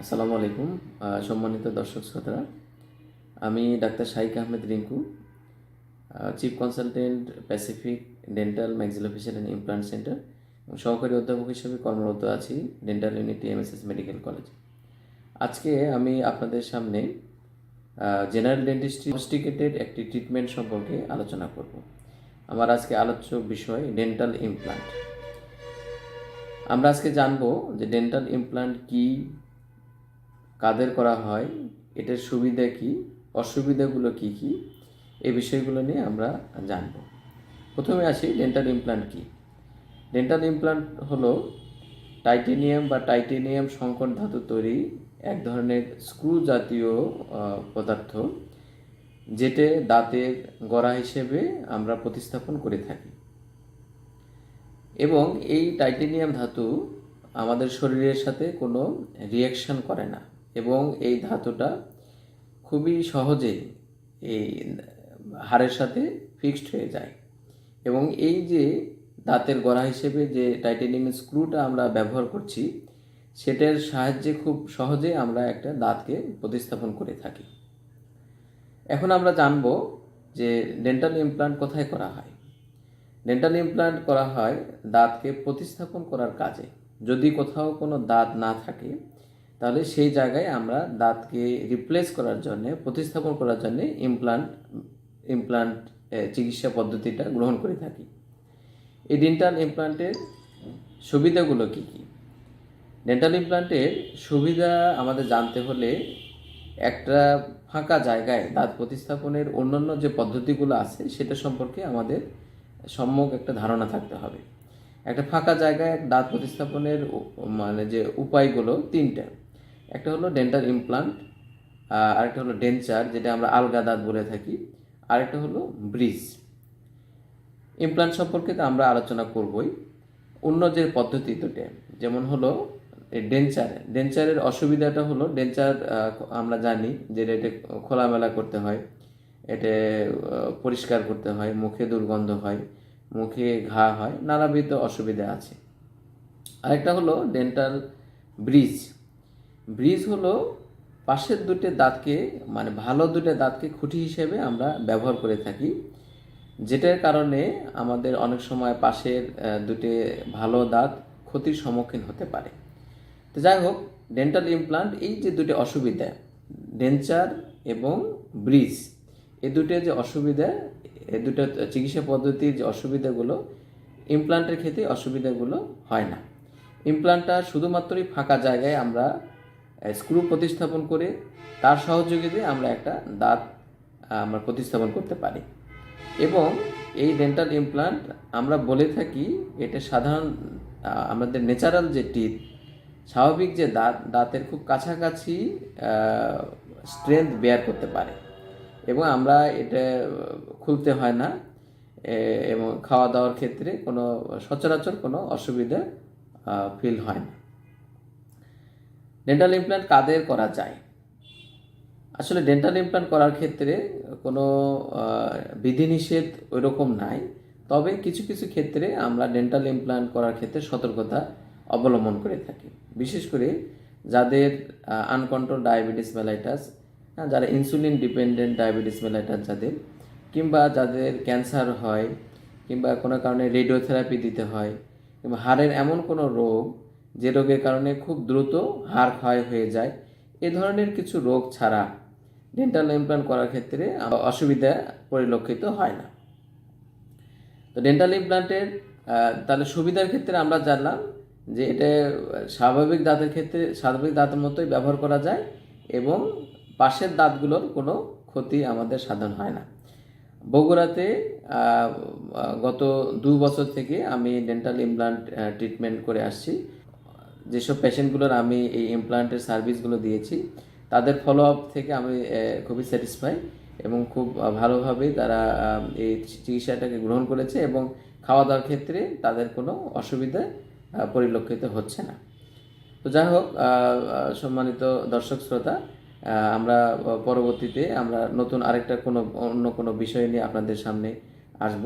আসসালামু আলাইকুম। সম্মানিত দর্শক শ্রোতারা, আমি doctor শাহিক Ahmed Rinku, chief consultant Pacific dental maxillofacial and implant centre এবং সহকারী অধ্যাপক হিসেবে কর্মরত আছি dental unity MSS medical college. আজকে আমি আপনাদের সামনে জেনারেল ডেন্টিস্ট্রি সফিস্টিকেটেড একটি ট্রিটমেন্ট সম্পর্কে আলোচনা করব। আমার আজকে আলোচ্য বিষয় ডেন্টাল ইমপ্লান্ট। আমরা আজকে জানব যে ডেন্টাল ইমপ্লান্ট কী, কাদের করা হয়, এটার সুবিধা কি, অসুবিধাগুলো কি কি, এই বিষয়গুলো নিয়ে আমরা জানব। প্রথমে আসি ডেন্টাল ইমপ্লান্ট কি। ডেন্টাল ইমপ্লান্ট হলো টাইটেনিয়াম সংকর ধাতু তৈরি এক ধরনের স্ক্রু জাতীয় পদার্থ, যেটা দাঁতের গড়া হিসেবে আমরা প্রতিস্থাপন করে থাকি। এবং এই টাইটেনিয়াম ধাতু আমাদের শরীরের সাথে কোনো রিয়াকশন করে না এবং এই ধাতুটা খুবই সহজে এই হাড়ের সাথে ফিক্সড হয়ে যায়। এবং এই যে দাঁতের গড়া হিসেবে যে টাইটেনিয়াম স্ক্রুটা আমরা ব্যবহার করছি, সেটার সাহায্যে খুব সহজে আমরা একটা দাঁতকে প্রতিস্থাপন করে থাকি। এখন আমরা জানব যে ডেন্টাল ইমপ্লান্ট কোথায় করা হয়। ডেন্টাল ইমপ্লান্ট করা হয় দাঁতকে প্রতিস্থাপন করার কাজে। যদি কোথাও কোনো দাঁত না থাকে, তাহলে সেই জায়গায় আমরা দাঁতকে রিপ্লেস করার জন্যে, প্রতিস্থাপন করার জন্যে ইমপ্লান্ট চিকিৎসা পদ্ধতিটা গ্রহণ করে থাকি। এই ডেন্টাল ইমপ্লান্টের সুবিধাগুলো কী কী? ডেন্টাল ইমপ্লান্টের সুবিধা আমাদের জানতে হলে একটা ফাঁকা জায়গায় দাঁত প্রতিস্থাপনের অন্যান্য যে পদ্ধতিগুলো আছে সেটা সম্পর্কে আমাদের সম্যক একটা ধারণা থাকতে হবে। একটা ফাঁকা জায়গায় দাঁত প্রতিস্থাপনের যে উপায়গুলো তিনটা। একটা হলো ডেন্টাল ইমপ্লান্ট, আরেকটা হলো ডেঞ্চার, যেটা আমরা আলগা দাঁত বলে থাকি, আরেকটা হলো ব্রিজ। ইমপ্লান্ট সম্পর্কে তো আমরা আলোচনা করবই। অন্য যে পদ্ধতি দুটো, যেমন হলো ডেঞ্চারের অসুবিধাটা হলো, ডেঞ্চার আমরা জানি যে এটা খোলামেলা করতে হয়, এটা পরিষ্কার করতে হয়, মুখে দুর্গন্ধ হয়, মুখে ঘা হয়, নানাবিধ অসুবিধা আছে। আরেকটা হলো ডেন্টাল ব্রিজ। ব্রিজ হলো পাশের দুটো দাঁতকে, ভালো দুটো দাঁতকে খুঁটি হিসেবে আমরা ব্যবহার করে থাকি, যেটার কারণে আমাদের অনেক সময় পাশের দুটো ভালো দাঁত ক্ষতির সম্মুখীন হতে পারে। তো যাই হোক, ডেন্টাল ইমপ্লান্ট এই যে দুটো অসুবিধা, ডেঞ্চার এবং ব্রিজ, এই দুটো যে অসুবিধা, এই দুটো চিকিৎসা পদ্ধতির যে অসুবিধাগুলো, ইমপ্লান্টের ক্ষেত্রে অসুবিধাগুলো হয় না। ইমপ্লান্টটা শুধুমাত্রই ফাঁকা জায়গায় আমরা স্ক্রু প্রতিস্থাপন করে তার সহযোগিতায় আমরা একটা দাঁত আমরা প্রতিস্থাপন করতে পারি। এবং এই ডেন্টাল ইমপ্লান্ট আমরা বলে থাকি, এটা সাধারণ আমাদের ন্যাচারাল যে টিথ, স্বাভাবিক যে দাঁতের খুব কাছাকাছি স্ট্রেংথ বেয়ার করতে পারে এবং আমরা এটা খুলতে হয় না এবং খাওয়া দাওয়ার ক্ষেত্রে কোনো সচরাচর কোনো অসুবিধা ফিল হয় না। ডেন্টাল ইমপ্লান্ট কাদের করা যায়? আসলে ডেন্টাল ইমপ্লান্ট করার ক্ষেত্রে কোনো বিধিনিষেধ ওইরকম নাই, তবে কিছু কিছু ক্ষেত্রে আমরা ডেন্টাল ইমপ্লান্ট করার ক্ষেত্রে সতর্কতা অবলম্বন করে থাকি। বিশেষ করে যাদের আনকন্ট্রোল ডায়াবেটিস মেলাইটাস, যারা ইনসুলিন ডিপেন্ডেন্ট ডায়াবেটিস মেলাইটাস যাদের, কিংবা যাদের ক্যান্সার হয়, কিংবা কোনো কারণে রেডিওথেরাপি দিতে হয়, কিংবা হাড়ের এমন কোনো রোগ যে রোগের কারণে খুব দ্রুত হাড় ক্ষয় হয়ে যায়, এ ধরনের কিছু রোগ ছাড়া ডেন্টাল ইমপ্লান্ট করার ক্ষেত্রে অসুবিধা পরিলক্ষিত হয় না। তো ডেন্টাল ইমপ্লান্টের তাহলে সুবিধার ক্ষেত্রে আমরা জানলাম যে এটা স্বাভাবিক দাঁতের মতোই ব্যবহার করা যায় এবং পাশের দাঁতগুলোর কোনো ক্ষতি আমাদের সাধন হয় না। বগুড়াতে গত 2 বছর থেকে আমি ডেন্টাল ইমপ্লান্ট ট্রিটমেন্ট করে আসছি। যেসব পেশেন্টগুলোর আমি এই ইমপ্লান্টের সার্ভিসগুলো দিয়েছি, তাদের ফলো আপ থেকে আমি খুবই স্যাটিসফাই এবং খুব ভালোভাবেই তারা এই চিকিৎসাটাকে গ্রহণ করেছে এবং খাওয়া দাওয়ার ক্ষেত্রে তাদের কোনো অসুবিধা পরিলক্ষিত হচ্ছে না। তো যাই হোক, সম্মানিত দর্শক শ্রোতা, আমরা পরবর্তীতে আমরা নতুন আরেকটা অন্য কোনো বিষয় নিয়ে আপনাদের সামনে আসব।